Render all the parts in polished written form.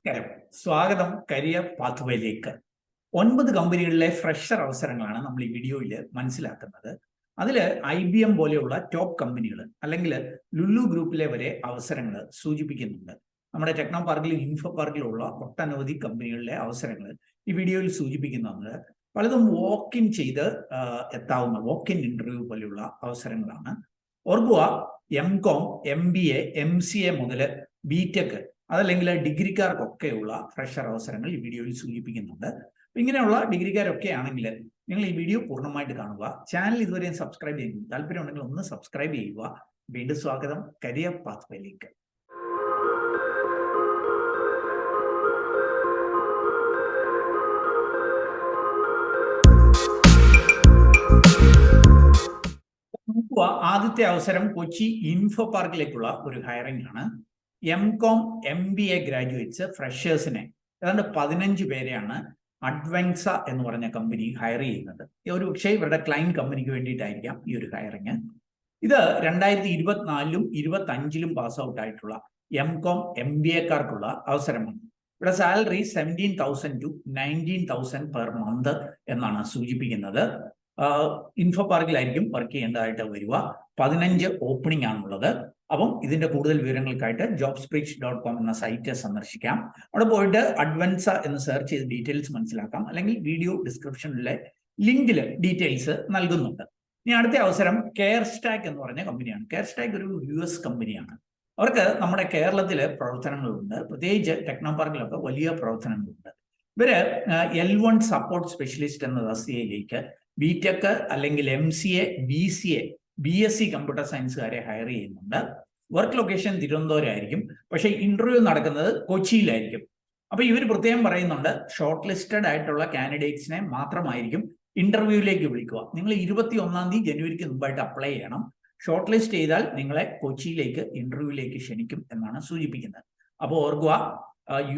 നമസ്കാരം. സ്വാഗതം career പാത്വേയിലേക്ക്. 9 കമ്പനികളിലെ fresher അവസരങ്ങളാണ് നമ്മൾ ഈ വീഡിയോയിൽ മനസ്സിലാക്കുന്നത്. അതിൽ IBM പോലെയുള്ള ടോപ്പ് കമ്പനികൾ അല്ലെങ്കിൽ ലുലു ഗ്രൂപ്പിലെ വരെ അവസരങ്ങൾ സൂചിപ്പിക്കുന്നുണ്ട്. നമ്മുടെ ടെക്നോ പാർക്കിലും ഇൻഫോ പാർക്കിലുള്ള ഒട്ടനവധി കമ്പനികളിലെ അവസരങ്ങൾ ഈ വീഡിയോയിൽ സൂചിപ്പിക്കുന്നുണ്ട്. പലതും വോക്ക് ഇൻ ചെയ്ത് എത്താവുന്ന വോക്ക് ഇൻ ഇന്റർവ്യൂ പോലെയുള്ള അവസരങ്ങളാണ്. ഓർക്കുക, MCOM, MBA, MCA മുതൽ BTech അതല്ലെങ്കിൽ ഡിഗ്രിക്കാർക്കൊക്കെയുള്ള ഫ്രഷർ അവസരങ്ങൾ ഈ വീഡിയോയിൽ സൂചിപ്പിക്കുന്നുണ്ട്. ഇങ്ങനെയുള്ള ഡിഗ്രിക്കാരൊക്കെ ആണെങ്കിൽ നിങ്ങൾ ഈ വീഡിയോ പൂർണ്ണമായിട്ട് കാണുക. ചാനൽ ഇതുവരെയും സബ്സ്ക്രൈബ് ചെയ്യുന്നു താല്പര്യമുണ്ടെങ്കിൽ ഒന്ന് സബ്സ്ക്രൈബ് ചെയ്യുക. വീണ്ടും സ്വാഗതം കരിയർ പാത്വേയിലേക്ക്. ആദ്യത്തെ അവസരം കൊച്ചി ഇൻഫോ പാർക്കിലേക്കുള്ള ഒരു ഹയറിംഗ് ആണ്. MCOM, MBA ഗ്രാജുവേറ്റ്സ് ഫ്രഷേഴ്സിനെ ഏതാണ്ട് 15 പേരെയാണ് അഡ്വൻസ എന്ന് പറഞ്ഞ കമ്പനി ഹയർ ചെയ്യുന്നത്. ഒരു പക്ഷേ ഇവരുടെ ക്ലയന്റ് കമ്പനിക്ക് വേണ്ടിയിട്ടായിരിക്കാം ഈ ഒരു ഹയറിംഗ്. ഇത് 2024-ലും 25-ലും പാസ് ഔട്ട് ആയിട്ടുള്ള MCOM, MBAക്കാർക്കുള്ള അവസരമാണ്. ഇവിടെ സാലറി 17,000 to 19,000 പെർ മന്ത് എന്നാണ് സൂചിപ്പിക്കുന്നത്. ഇൻഫോ പാർക്കിലായിരിക്കും വർക്ക് ചെയ്യേണ്ടതായിട്ട് വരിക. 15 ഓപ്പണിംഗ് ആണുള്ളത്. അപ്പം ഇതിന്റെ കൂടുതൽ വിവരങ്ങൾക്കായിട്ട് jobsbridge.com എന്ന സൈറ്റ് സന്ദർശിക്കാം. അവിടെ പോയിട്ട് അഡ്വൻസ എന്ന് സെർച്ച് ചെയ്ത് ഡീറ്റെയിൽസ് മനസ്സിലാക്കാം. അല്ലെങ്കിൽ വീഡിയോ ഡിസ്ക്രിപ്ഷനിലെ ലിങ്കിൽ ഡീറ്റെയിൽസ് നൽകുന്നുണ്ട്. ഇനി അടുത്ത അവസരം കെയർ സ്റ്റാക്ക് എന്ന് പറഞ്ഞ കമ്പനിയാണ്. കെയർ സ്റ്റാക്ക് ഒരു US കമ്പനിയാണ്. അവർക്ക് നമ്മുടെ കേരളത്തില് പ്രവർത്തനങ്ങളുണ്ട്. പ്രത്യേകിച്ച് ടെക്നോ പാർക്കിലൊക്കെ വലിയ പ്രവർത്തനങ്ങളുണ്ട്. ഇവര് L1 സപ്പോർട്ട് സ്പെഷ്യലിസ്റ്റ് എന്ന തസ്തികയിലേക്ക് BTech അല്ലെങ്കിൽ MCA, BCA, BSc കമ്പ്യൂട്ടർ സയൻസുകാരെ ഹയർ ചെയ്യുന്നുണ്ട്. വർക്ക് ലൊക്കേഷൻ തിരുവനന്തപുരം ആയിരിക്കും. പക്ഷേ ഇന്റർവ്യൂ നടക്കുന്നത് കൊച്ചിയിലായിരിക്കും. അപ്പൊ ഇവർ പ്രത്യേകം പറയുന്നുണ്ട്, ഷോർട്ട് ലിസ്റ്റഡ് ആയിട്ടുള്ള കാൻഡിഡേറ്റ്സിനെ മാത്രമായിരിക്കും ഇന്റർവ്യൂവിലേക്ക് വിളിക്കുക. നിങ്ങൾ 21 തീയതി ജനുവരിക്ക് മുമ്പായിട്ട് അപ്ലൈ ചെയ്യണം. ഷോർട്ട് ലിസ്റ്റ് ചെയ്താൽ നിങ്ങളെ കൊച്ചിയിലേക്ക് ഇന്റർവ്യൂവിലേക്ക് ക്ഷണിക്കും എന്നാണ് സൂചിപ്പിക്കുന്നത്. അപ്പോൾ ഓർക്കുക,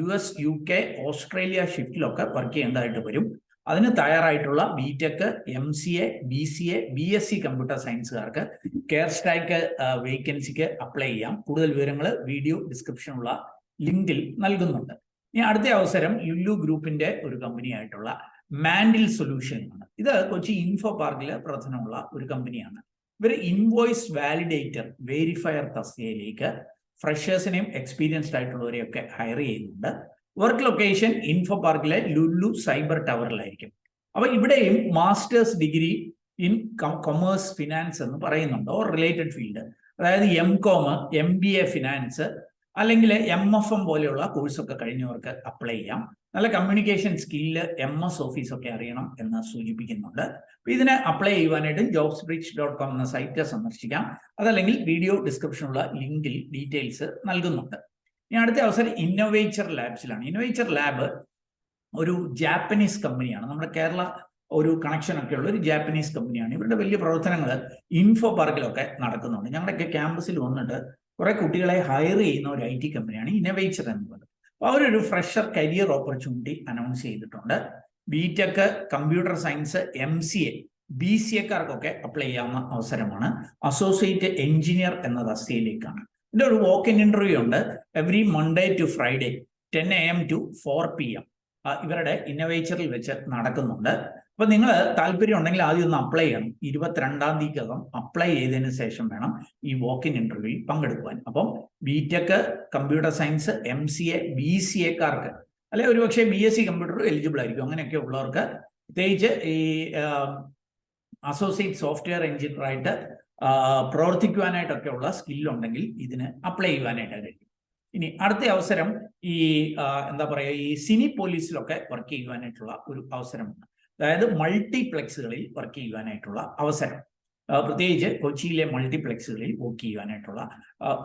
US, UK, ഓസ്ട്രേലിയ ഷിഫ്റ്റിലൊക്കെ വർക്ക് ചെയ്യേണ്ടതായിട്ട് വരും. അതിന് തയ്യാറായിട്ടുള്ള BTech, MCA, BCA, BSc computer സയൻസുകാർക്ക് കെയർ സ്റ്റാക്ക് വേക്കൻസിക്ക് അപ്ലൈ ചെയ്യാം. കൂടുതൽ വിവരങ്ങൾ വീഡിയോ ഡിസ്ക്രിപ്ഷനുള്ള ലിങ്കിൽ നൽകുന്നുണ്ട്. ഇനി അടുത്ത അവസരം ലുലു ഗ്രൂപ്പിന്റെ ഒരു കമ്പനി ആയിട്ടുള്ള മാൻഡിൽ സൊല്യൂഷൻ ആണ്. ഇത് കൊച്ചി ഇൻഫോ പാർക്കിൽ പ്രവർത്തനമുള്ള ഒരു കമ്പനിയാണ്. ഇവർ ഇൻവോയ്സ് വാലിഡേറ്റർ, വെരിഫയർ തസ്തികയിലേക്ക് ഫ്രഷേഴ്സിനെയും എക്സ്പീരിയൻസ്ഡ് ആയിട്ടുള്ളവരെയൊക്കെ ഹയർ ചെയ്യുന്നുണ്ട്. വർക്ക് ലൊക്കേഷൻ ഇൻഫോ പാർക്കിലെ ലുലു സൈബർ ടവറിലായിരിക്കും. അപ്പൊ ഇവിടെയും masters degree in commerce finance എന്ന് പറയുന്നുണ്ട്, ഓർ റിലേറ്റഡ് ഫീൽഡ്. അതായത് MCOM, MBA ഫിനാൻസ് അല്ലെങ്കിൽ MFM പോലെയുള്ള കോഴ്സൊക്കെ കഴിഞ്ഞവർക്ക് അപ്ലൈ ചെയ്യാം. നല്ല കമ്മ്യൂണിക്കേഷൻ സ്കില്ല്, MS ഓഫീസ് ഒക്കെ അറിയണം എന്ന് സൂചിപ്പിക്കുന്നുണ്ട്. അപ്പൊ ഇതിനെ അപ്ലൈ ചെയ്യുവാനായിട്ട് jobsbridge.com എന്ന സൈറ്റ് സന്ദർശിക്കാം. അതല്ലെങ്കിൽ വീഡിയോ ഡിസ്ക്രിപ്ഷനുള്ള ലിങ്കിൽ ഡീറ്റെയിൽസ് നൽകുന്നുണ്ട്. ഇനി അടുത്ത അവസരം ഇന്നോവേച്ചർ ലാബ്സിലാണ്. ഇന്നോവേച്ചർ ലാബ് ഒരു ജാപ്പനീസ് കമ്പനിയാണ്. നമ്മുടെ കേരള ഒരു കണക്ഷൻ ഒക്കെ ഉള്ള ഒരു ജാപ്പനീസ് കമ്പനിയാണ്. ഇവരുടെ വലിയ പ്രവർത്തനങ്ങൾ ഇൻഫോ പാർക്കിലൊക്കെ നടക്കുന്നുണ്ട്. ഞങ്ങളുടെയൊക്കെ ക്യാമ്പസിൽ വന്നിട്ട് കുറെ കുട്ടികളെ ഹയർ ചെയ്യുന്ന ഒരു IT കമ്പനിയാണ് ഇന്നോവേച്ചർ എന്നുള്ളത്. അപ്പോൾ അവരൊരു ഫ്രഷർ കരിയർ ഓപ്പർച്യൂണിറ്റി അനൗൺസ് ചെയ്തിട്ടുണ്ട്. BTech, കമ്പ്യൂട്ടർ സയൻസ്, MCA, BCAക്കാർക്കൊക്കെ അപ്ലൈ ചെയ്യാവുന്ന അവസരമാണ്. അസോസിയേറ്റ് എഞ്ചിനീയർ എന്ന തസ്തികയിലേക്കാണ്. ഇതിന്റെ ഒരു വോക്ക് ഇൻ ഇന്റർവ്യൂ ഉണ്ട്. Every Monday to Friday 10 AM to 4 PM ഇവരുടെ ഇന്നോവേച്ചറിൽ വെച്ച് നടക്കുന്നുണ്ട്. അപ്പൊ നിങ്ങൾ താല്പര്യം ഉണ്ടെങ്കിൽ ആദ്യം ഒന്ന് അപ്ലൈ ചെയ്യണം. 22 തീയതിക്കകം അപ്ലൈ ചെയ്തതിന് ശേഷം വേണം ഈ വോക്ക് ഇൻ ഇന്റർവ്യൂവിൽ പങ്കെടുക്കുവാൻ. അപ്പം BTech, കമ്പ്യൂട്ടർ സയൻസ്, MCA, BCAക്കാർക്ക് അല്ലെ ഒരുപക്ഷെ BSc കമ്പ്യൂട്ടർ എലിജിബിൾ ആയിരിക്കും. അങ്ങനെയൊക്കെ ഉള്ളവർക്ക്, പ്രത്യേകിച്ച് ഈ അസോസിയേറ്റ് സോഫ്റ്റ്വെയർ എഞ്ചിനീയറായിട്ട് പ്രവർത്തിക്കുവാനായിട്ടൊക്കെ ഉള്ള സ്കില്ലുണ്ടെങ്കിൽ ഇതിന് അപ്ലൈ ചെയ്യുവാനായിട്ട് കഴിയും. ഇനി അടുത്ത അവസരം ഈ എന്താ പറയുക, ഈ സിനി പോലീസിലൊക്കെ വർക്ക് ചെയ്യുവാനായിട്ടുള്ള ഒരു അവസരമാണ്. അതായത് മൾട്ടിപ്ലെക്സുകളിൽ വർക്ക് ചെയ്യുവാനായിട്ടുള്ള അവസരം, പ്രത്യേകിച്ച് കൊച്ചിയിലെ മൾട്ടിപ്ലെക്സുകളിൽ വർക്ക് ചെയ്യുവാനായിട്ടുള്ള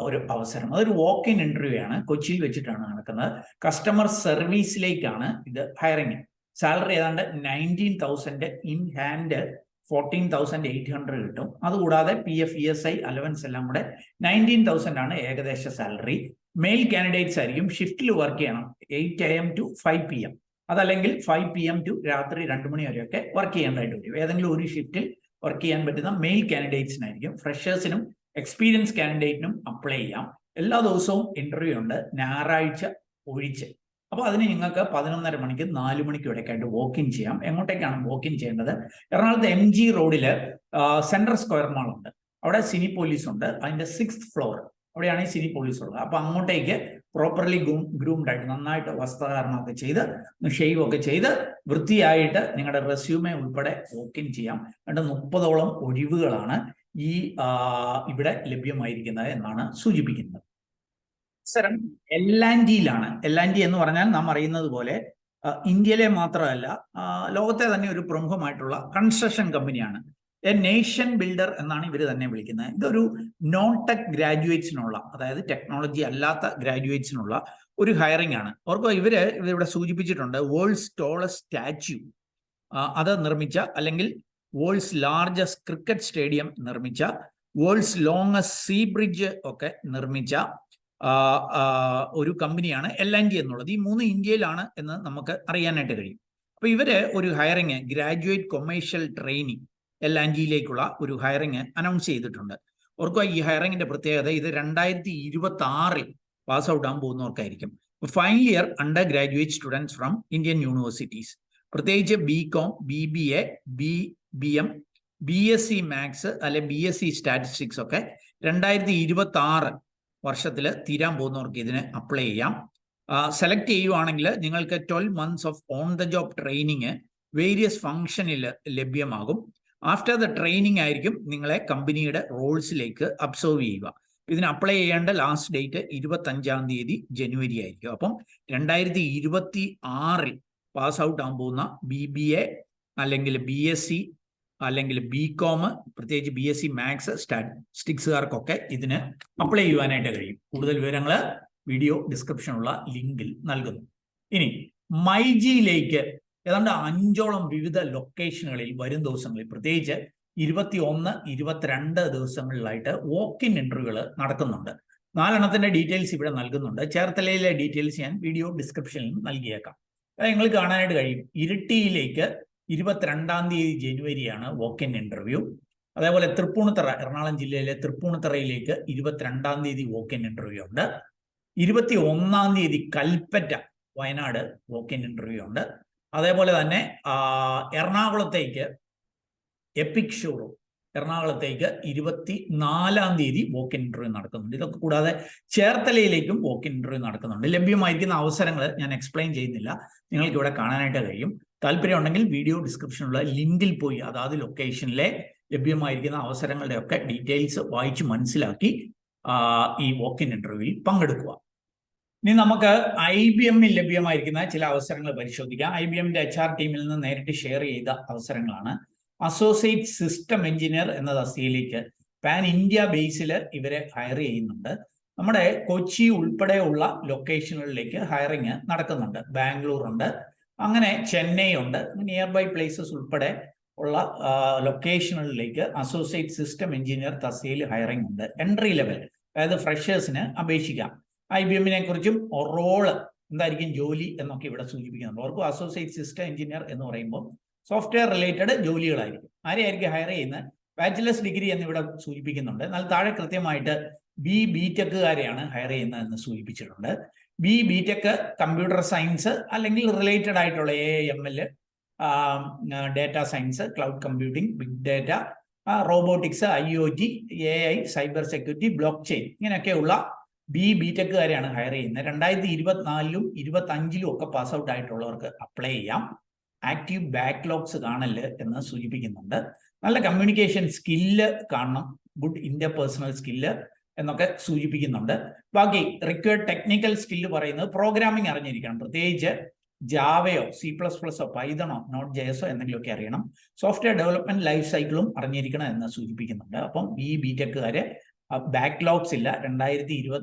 ഒരു അവസരം. അതൊരു വോക്ക് ഇൻ ഇന്റർവ്യൂ ആണ്. കൊച്ചിയിൽ വെച്ചിട്ടാണ് നടക്കുന്നത്. കസ്റ്റമർ സർവീസിലേക്കാണ് ഇത് ഹയറിംഗ്. സാലറി ഏതാണ്ട് 19,000 ഇൻ ഹാൻഡ് 14,800 കിട്ടും. അതുകൂടാതെ PF, ESI, അലവൻസ് എല്ലാം കൂടെ 19,000 ആണ് ഏകദേശ സാലറി. മെയിൽ കാൻഡിഡേറ്റ്സ് ആയിരിക്കും. ഷിഫ്റ്റിൽ വർക്ക് ചെയ്യണം. 8 AM to 5 PM, അതല്ലെങ്കിൽ 5 PM to രാത്രി 2 മണി വരെയൊക്കെ വർക്ക് ചെയ്യേണ്ടതായിട്ട് വരും. ഏതെങ്കിലും ഒരു ഷിഫ്റ്റിൽ വർക്ക് ചെയ്യാൻ പറ്റുന്ന മെയിൽ കാൻഡിഡേറ്റ്സിനായിരിക്കും. ഫ്രഷേഴ്സിനും എക്സ്പീരിയൻസ് കാൻഡിഡേറ്റിനും അപ്ലൈ ചെയ്യാം. എല്ലാ ദിവസവും ഇന്റർവ്യൂ ഉണ്ട്, ഞായറാഴ്ച ഒഴിച്ച്. അപ്പോൾ അതിന് നിങ്ങൾക്ക് 11:30 മണിക്ക് 4 മണിക്ക് ഇടയ്ക്കായിട്ട് വോക്ക് ഇൻ ചെയ്യാം. എങ്ങോട്ടേക്കാണ് വോക്ക് ഇൻ ചെയ്യേണ്ടത്? എറണാകുളത്ത് MG റോഡിൽ സെൻട്രൽ സ്ക്വയർ മാൾ ഉണ്ട്, അവിടെ സിനി പോലീസ് ഉണ്ട്. അതിന്റെ 6th ഫ്ലോർ അവിടെയാണ് ഈ സിനി പോലീസ് ഉള്ളത്. അപ്പൊ അങ്ങോട്ടേക്ക് പ്രോപ്പർലി ഗ്രൂംഡ് ആയിട്ട് നന്നായിട്ട് വസ്ത്രധാരണമൊക്കെ ചെയ്ത് ഷെയ്വ് ഒക്കെ ചെയ്ത് വൃത്തിയായിട്ട് നിങ്ങളുടെ റെസ്യൂമെ ഉൾപ്പെടെ വോക്ക് ഇൻ ചെയ്യാം. 30ഓളം ഒഴിവുകളാണ് ഈ ഇവിടെ ലഭ്യമായിരിക്കുന്നത് എന്നാണ് സൂചിപ്പിക്കുന്നത്. അവസരം L&Tയിലാണ്. L&T എന്ന് പറഞ്ഞാൽ നാം അറിയുന്നത് പോലെ ഇന്ത്യയിലെ മാത്രമല്ല ലോകത്തെ തന്നെ ഒരു പ്രമുഖമായിട്ടുള്ള കൺസ്ട്രക്ഷൻ കമ്പനിയാണ്. എ നേഷൻ ബിൽഡർ എന്നാണ് ഇവർ തന്നെ വിളിക്കുന്നത്. ഇതൊരു നോൺ ടെക് ഗ്രാജുവേറ്റ്സിനുള്ള, അതായത് ടെക്നോളജി അല്ലാത്ത ഗ്രാജുവേറ്റ്സിനുള്ള ഒരു ഹയറിംഗ് ആണ്. ഓർക്കുക, ഇവിടെ സൂചിപ്പിച്ചിട്ടുണ്ട് വേൾഡ്സ് ടോളസ്റ്റ് സ്റ്റാച്യു അത് നിർമ്മിച്ച, അല്ലെങ്കിൽ വേൾഡ്സ് ലാർജസ്റ്റ് ക്രിക്കറ്റ് സ്റ്റേഡിയം നിർമ്മിച്ച, വേൾഡ്സ് ലോങ്ങസ്റ്റ് സീ ബ്രിഡ്ജ് ഒക്കെ നിർമ്മിച്ച ഒരു കമ്പനിയാണ് L&T എന്നുള്ളത്. ഈ 3 ഇന്ത്യയിലാണ് എന്ന് നമുക്ക് അറിയാനായിട്ട് കഴിയും. അപ്പൊ ഇവര് ഒരു ഹയറിംഗ്, ഗ്രാജുവേറ്റ് കൊമേഴ്ഷ്യൽ ട്രെയിനിങ് L&Tയിലേക്കുള്ള ഒരു ഹയറിംഗ് അനൗൺസ് ചെയ്തിട്ടുണ്ട്. ഓർക്കുക, ഈ ഹയറിംഗിന്റെ പ്രത്യേകത ഇത് 2026 പാസ് ഔട്ട് ആകാൻ പോകുന്നവർക്കായിരിക്കും. Final year under graduate students from Indian universities, പ്രത്യേകിച്ച് BCom, BBA, BM, BSc maths അല്ലെ BSc സ്റ്റാറ്റിസ്റ്റിക്സ് ഒക്കെ 2026 വർഷത്തിൽ തീരാൻ പോകുന്നവർക്ക് ഇതിന് അപ്ലൈ ചെയ്യാം. സെലക്ട് ചെയ്യുവാണെങ്കിൽ നിങ്ങൾക്ക് 12 months of on the job training various ഫംഗ്ഷനിൽ ലഭ്യമാകും. ആഫ്റ്റർ ദ ട്രെയിനിങ് ആയിരിക്കും നിങ്ങളെ കമ്പനിയുടെ റോൾസിലേക്ക് അബ്സോർവ് ചെയ്യുക. ഇതിന് അപ്ലൈ ചെയ്യേണ്ട ലാസ്റ്റ് ഡേറ്റ് 25-ാം തീയതി ജനുവരി ആയിരിക്കും. അപ്പം 2026 പാസ് ഔട്ട് ആകാൻ പോകുന്ന BBA അല്ലെങ്കിൽ BSc അല്ലെങ്കിൽ BCom, പ്രത്യേകിച്ച് BSc മാത്സ് സ്റ്റാറ്റിസ്റ്റിക്സുകാർക്കൊക്കെ ഇതിന് അപ്ലൈ ചെയ്യുവാനായിട്ട് കഴിയും. കൂടുതൽ വിവരങ്ങൾ വീഡിയോ ഡിസ്ക്രിപ്ഷനുള്ള ലിങ്കിൽ നൽകുന്നു. ഇനി മൈജിയിലേക്ക് ഏതാണ്ട് 5ഓളം വിവിധ ലൊക്കേഷനുകളിൽ വരും ദിവസങ്ങളിൽ, പ്രത്യേകിച്ച് 21, 22 ദിവസങ്ങളിലായിട്ട് വോക്ക് ഇൻ ഇന്റർവ്യൂകൾ നടക്കുന്നുണ്ട്. 4 ഡീറ്റെയിൽസ് ഇവിടെ നൽകുന്നുണ്ട്. ചേർത്തലയിലെ ഡീറ്റെയിൽസ് ഞാൻ വീഡിയോ ഡിസ്ക്രിപ്ഷനിൽ നൽകിയേക്കാം. നിങ്ങൾ കാണാനായിട്ട് കഴിയും. ഇരിട്ടിയിലേക്ക് 22-ാം തീയതി ജനുവരിയാണ് വോക്ക് ഇൻ ഇന്റർവ്യൂ. അതേപോലെ തൃപ്പൂണിത്തറ, എറണാകുളം ജില്ലയിലെ തൃപ്പൂണിത്തറയിലേക്ക് 22-ാം തീയതി വോക്ക് ഇൻ ഇന്റർവ്യൂ ഉണ്ട്. 21-ാം തീയതി Kalpetta, Wayanad walk in interview ഉണ്ട്. അതേപോലെ തന്നെ എറണാകുളത്തേക്ക് എപ്പിക് ഷോറൂം, എറണാകുളത്തേക്ക് 24-ാം തീയതി വോക്ക് ഇൻ ഇന്റർവ്യൂ നടക്കുന്നുണ്ട്. ഇതൊക്കെ കൂടാതെ ചേർത്തലയിലേക്കും വോക്ക് ഇൻ ഇന്റർവ്യൂ നടക്കുന്നുണ്ട്. ലഭ്യമായിരിക്കുന്ന അവസരങ്ങൾ ഞാൻ എക്സ്പ്ലെയിൻ ചെയ്യുന്നില്ല, നിങ്ങൾക്ക് ഇവിടെ കാണാനായിട്ട് കഴിയും. താല്പര്യം ഉണ്ടെങ്കിൽ വീഡിയോ ഡിസ്ക്രിപ്ഷനിലുള്ള ലിങ്കിൽ പോയി അതാത് ലൊക്കേഷനിലെ ലഭ്യമായിരിക്കുന്ന അവസരങ്ങളുടെ ഒക്കെ ഡീറ്റെയിൽസ് വായിച്ച് മനസ്സിലാക്കി ഈ വോക്ക് ഇൻ ഇന്റർവ്യൂവിൽ പങ്കെടുക്കുക. ഇനി നമുക്ക് IBMൽ ലഭ്യമായിരിക്കുന്ന ചില അവസരങ്ങൾ പരിശോധിക്കാം. IBMന്റെ HR ടീമിൽ നിന്ന് നേരിട്ട് ഷെയർ ചെയ്ത അവസരങ്ങളാണ്. അസോസിയേറ്റ് സിസ്റ്റം എഞ്ചിനീയർ എന്ന തസ്തികയിലേക്ക് പാൻ ഇന്ത്യ ബേസിൽ ഇവരെ ഹയർ ചെയ്യുന്നുണ്ട്. നമ്മുടെ കൊച്ചി ഉൾപ്പെടെയുള്ള ലൊക്കേഷനുകളിലേക്ക് ഹയറിങ് നടക്കുന്നുണ്ട്. ബാംഗ്ലൂർ ഉണ്ട്, അങ്ങനെ ചെന്നൈ ഉണ്ട്, നിയർ ബൈ പ്ലേസസ് ഉൾപ്പെടെ ഉള്ള ലൊക്കേഷനുകളിലേക്ക് അസോസിയേറ്റ് സിസ്റ്റം എഞ്ചിനീയർ തസ്തികയിൽ ഹയറിംഗ് ഉണ്ട്. എൻട്രി ലെവൽ, അതായത് ഫ്രഷേഴ്സിന് അപേക്ഷിക്കാം. IBMനെ കുറിച്ചും റോള് എന്തായിരിക്കും, ജോലി എന്നൊക്കെ ഇവിടെ സൂചിപ്പിക്കുന്നുണ്ട്. അവർക്ക് അസോസിയേറ്റ് സിസ്റ്റം എഞ്ചിനീയർ എന്ന് പറയുമ്പോൾ സോഫ്റ്റ്വെയർ റിലേറ്റഡ് ജോലികളായിരിക്കും. ആരെയായിരിക്കും ഹയർ ചെയ്യുന്നത്? ബാച്ചിലേഴ്സ് ഡിഗ്രി എന്നിവിടെ സൂചിപ്പിക്കുന്നുണ്ട്. എന്നാൽ താഴെ കൃത്യമായിട്ട് BTechകാരെയാണ് ഹയർ ചെയ്യുന്നതെന്ന് സൂചിപ്പിച്ചിട്ടുണ്ട്. BTech കമ്പ്യൂട്ടർ സയൻസ് അല്ലെങ്കിൽ റിലേറ്റഡ് ആയിട്ടുള്ള AIML, data science, cloud computing, big data, robotics, IoT, AI, cyber security, blockchain, ഇങ്ങനെയൊക്കെയുള്ള BTechകാരെയാണ് ഹയർ ചെയ്യുന്നത്. 2024-ലും 2025-ലും ഒക്കെ പാസ് ഔട്ട് ആയിട്ടുള്ളവർക്ക് അപ്ലൈ ചെയ്യാം. ആക്റ്റീവ് ബാക്ക്ലോഗ്സ് കാണല് എന്ന് സൂചിപ്പിക്കുന്നുണ്ട്. നല്ല കമ്മ്യൂണിക്കേഷൻ സ്കില്ല് കാണണം, ഗുഡ് ഇന്റർപേഴ്സണൽ സ്കില്ല് എന്നൊക്കെ സൂചിപ്പിക്കുന്നുണ്ട്. ബാക്കി റിക്വയർഡ് ടെക്നിക്കൽ സ്കില്ല് പറയുന്നത് പ്രോഗ്രാമിംഗ് അറിഞ്ഞിരിക്കണം, പ്രത്യേകിച്ച് ജാവയോ C++ഓ പൈതണോ നോട്ട് JSോ എന്തെങ്കിലുമൊക്കെ അറിയണം. സോഫ്റ്റ്വെയർ ഡെവലപ്മെന്റ് ലൈഫ് സൈക്കിളും അറിഞ്ഞിരിക്കണം എന്ന് സൂചിപ്പിക്കുന്നുണ്ട്. അപ്പം BTechകാരെ ബാക്ക്ലോഗ്സ് ഇല്ല. 2024,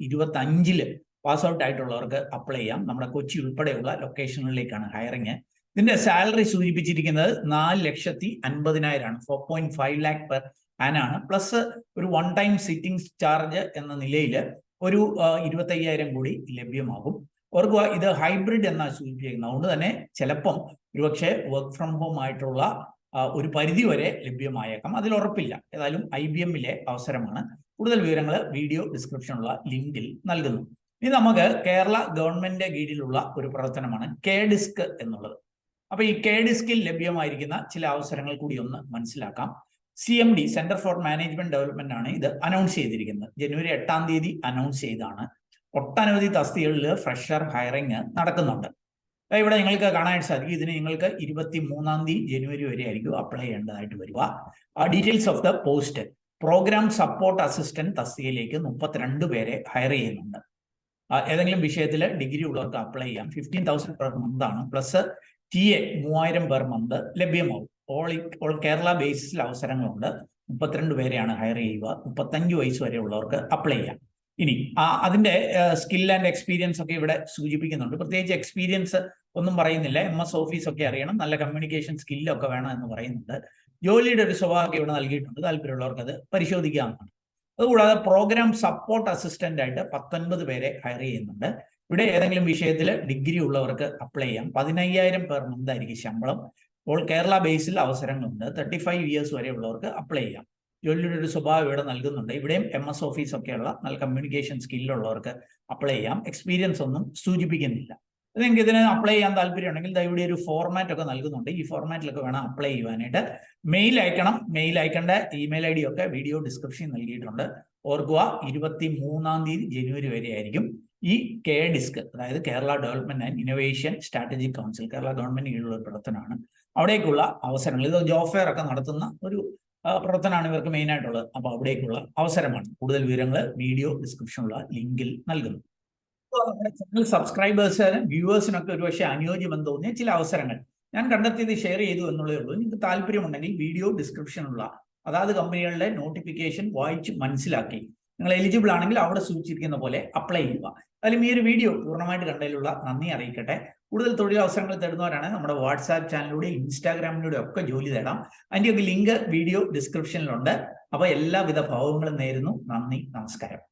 2025 പാസ് ഔട്ട് ആയിട്ടുള്ളവർക്ക് അപ്ലൈ ചെയ്യാം. നമ്മുടെ കൊച്ചി ഉൾപ്പെടെയുള്ള ലൊക്കേഷനുകളിലേക്കാണ് ഹയറിങ്. ഇതിന്റെ സാലറി സൂചിപ്പിച്ചിരിക്കുന്നത് 4,50,000 4.5 lakh പെർ ആനാണ്. പ്ലസ് ഒരു 1 ടൈം സിറ്റിംഗ് ചാർജ് എന്ന നിലയിൽ ഒരു 25,000 കൂടി ലഭ്യമാകും. ഓർക്കുക, ഇത് ഹൈബ്രിഡ് എന്നാണ് സൂചിപ്പിക്കുന്നത്. അതുകൊണ്ട് തന്നെ ചിലപ്പം ഒരുപക്ഷെ വർക്ക് ഫ്രം ഹോം ആയിട്ടുള്ള ഒരു പരിധി വരെ ലഭ്യമായേക്കാം, അതിൽ ഉറപ്പില്ല. ഏതായാലും IBMലെ അവസരമാണ്. കൂടുതൽ വിവരങ്ങൾ വീഡിയോ ഡിസ്ക്രിപ്ഷനുള്ള ലിങ്കിൽ നൽകുന്നു. ഇനി നമുക്ക് കേരള ഗവൺമെന്റിന്റെ കീഴിലുള്ള ഒരു പ്രവർത്തനമാണ് കെ-ഡിസ്ക് എന്നുള്ളത്. അപ്പൊ ഈ കെ-ഡിസ്കിൽ ലഭ്യമായിരിക്കുന്ന ചില അവസരങ്ങൾ കൂടി ഒന്ന് മനസ്സിലാക്കാം. CMD centre for management development ആണ് ഇത് അനൗൺസ് ചെയ്തിരിക്കുന്നത്. ജനുവരി 8-ാം തീയതി അനൗൺസ് ചെയ്താണ്. ഒട്ടനവധി തസ്തികകളിൽ ഫ്രഷർ ഹയറിംഗ് നടക്കുന്നുണ്ട്. ഇവിടെ നിങ്ങൾക്ക് കാണാനായിട്ട് സാധിക്കും. ഇതിന് നിങ്ങൾക്ക് 23-ാം തീയതി ജനുവരി വരെ ആയിരിക്കും അപ്ലൈ ചെയ്യേണ്ടതായിട്ട് വരിക. Details of the post program support assistant തസ്തികയിലേക്ക് 32 പേരെ ഹയർ ചെയ്യുന്നുണ്ട്. ഏതെങ്കിലും വിഷയത്തിൽ ഡിഗ്രി ഉള്ളവർക്ക് അപ്ലൈ ചെയ്യാം. 15,000 പെർ മന്ത് ആണ്. പ്ലസ് TA 3,000 പെർ മന്ത് ലഭ്യമാവും. ഓൾ കേരള ബേസിസിൽ അവസരങ്ങളുണ്ട്. 32 പേരെയാണ് ഹയർ ചെയ്യുക. 35 വയസ്സ് വരെ ഉള്ളവർക്ക് അപ്ലൈ ചെയ്യാം. ഇനി അതിന്റെ സ്കിൽ ആൻഡ് എക്സ്പീരിയൻസ് ഒക്കെ ഇവിടെ സൂചിപ്പിക്കുന്നുണ്ട്. പ്രത്യേകിച്ച് എക്സ്പീരിയൻസ് ഒന്നും പറയുന്നില്ല. MS ഓഫീസ് ഒക്കെ അറിയണം, നല്ല കമ്മ്യൂണിക്കേഷൻ സ്കില്ലൊക്കെ വേണം എന്ന് പറയുന്നുണ്ട്. ജോലിയുടെ ഒരു സ്വഭാവം ഇവിടെ നൽകിയിട്ടുണ്ട്. താല്പര്യമുള്ളവർക്ക് അത് പരിശോധിക്കാവുന്നതാണ്. അതുകൂടാതെ പ്രോഗ്രാം സപ്പോർട്ട് അസിസ്റ്റന്റ് ആയിട്ട് 19 പേരെ ഹയർ ചെയ്യുന്നുണ്ട്. ഇവിടെ ഏതെങ്കിലും വിഷയത്തിൽ ഡിഗ്രി ഉള്ളവർക്ക് അപ്ലൈ ചെയ്യാം. 15,000 പെർ മന്ത് ആയിരിക്കും ശമ്പളം. ഓൾ കേരള ബേസിൽ അവസരങ്ങളുണ്ട്. 35 ഇയേഴ്സ് വരെ ഉള്ളവർക്ക് അപ്ലൈ ചെയ്യാം. ജോലിയുടെ ഒരു സ്വഭാവം ഇവിടെ നൽകുന്നുണ്ട്. ഇവിടെയും MS ഓഫീസ് ഒക്കെയുള്ള നല്ല കമ്മ്യൂണിക്കേഷൻ സ്കില്ലുള്ളവർക്ക് അപ്ലൈ ചെയ്യാം. എക്സ്പീരിയൻസ് ഒന്നും സൂചിപ്പിക്കുന്നില്ല. നിങ്ങൾക്ക് ഇതിന് അപ്ലൈ ചെയ്യാൻ താല്പര്യമുണ്ടെങ്കിൽ ഇവിടെ ഒരു ഫോർമാറ്റ് ഒക്കെ നൽകുന്നുണ്ട്. ഈ ഫോർമാറ്റിലൊക്കെ വേണം അപ്ലൈ ചെയ്യുവാനായിട്ട്. മെയിൽ അയക്കണം. മെയിൽ അയക്കേണ്ട ഇമെയിൽ ID ഒക്കെ വീഡിയോ ഡിസ്ക്രിപ്ഷനിൽ നൽകിയിട്ടുണ്ട്. ഓർക്കുക, 23-ാം തീയതി ജനുവരി വരെ ആയിരിക്കും ഈ കെ-ഡിസ്ക്, അതായത് Kerala development and innovation strategic council, Kerala government കീഴിലുള്ള ഒരു പ്രവർത്തനമാണ്. അവിടേക്കുള്ള അവസരങ്ങൾ, ഇത് ജോബ് ഫെയർ ഒക്കെ നടത്തുന്ന ഒരു പ്രവർത്തനമാണ് ഇവർക്ക് മെയിൻ ആയിട്ടുള്ളത്. അപ്പോൾ അവിടേക്കുള്ള അവസരമാണ്. കൂടുതൽ വിവരങ്ങൾ വീഡിയോ ഡിസ്ക്രിപ്ഷനിലുള്ള ലിങ്കിൽ നൽകുന്നു. ചാനൽ സബ്സ്ക്രൈബേഴ്സിനും വ്യൂവേഴ്സിനൊക്കെ ഒരുപക്ഷെ അനുയോജ്യമെന്ന് തോന്നിയ ചില അവസരങ്ങൾ ഞാൻ കണ്ടെത്തിയത് ഷെയർ ചെയ്തു എന്നുള്ളതേ ഉള്ളൂ. നിങ്ങൾക്ക് താല്പര്യമുണ്ടെങ്കിൽ വീഡിയോ ഡിസ്ക്രിപ്ഷനുള്ള അതാത് കമ്പനികളുടെ നോട്ടിഫിക്കേഷൻ വായിച്ച് മനസ്സിലാക്കി നിങ്ങൾ എലിജിബിൾ ആണെങ്കിൽ അവിടെ സൂചിച്ചിരിക്കുന്ന പോലെ അപ്ലൈ ചെയ്യുക. അതിലും ഈ ഒരു വീഡിയോ പൂർണ്ണമായിട്ട് കണ്ടതിലുള്ള നന്ദി അറിയിക്കട്ടെ. കൂടുതൽ തൊഴിലവസരങ്ങൾ തേടുന്നവരാണ് നമ്മുടെ വാട്സാപ്പ് ചാനലിലൂടെ ഇൻസ്റ്റാഗ്രാമിലൂടെ ഒക്കെ ജോലി തേടാം. അതിൻ്റെയൊക്കെ ലിങ്ക് വീഡിയോ ഡിസ്ക്രിപ്ഷനിലുണ്ട്. അപ്പോൾ എല്ലാവിധ ഭാവങ്ങളും നേരുന്നു. നന്ദി, നമസ്കാരം.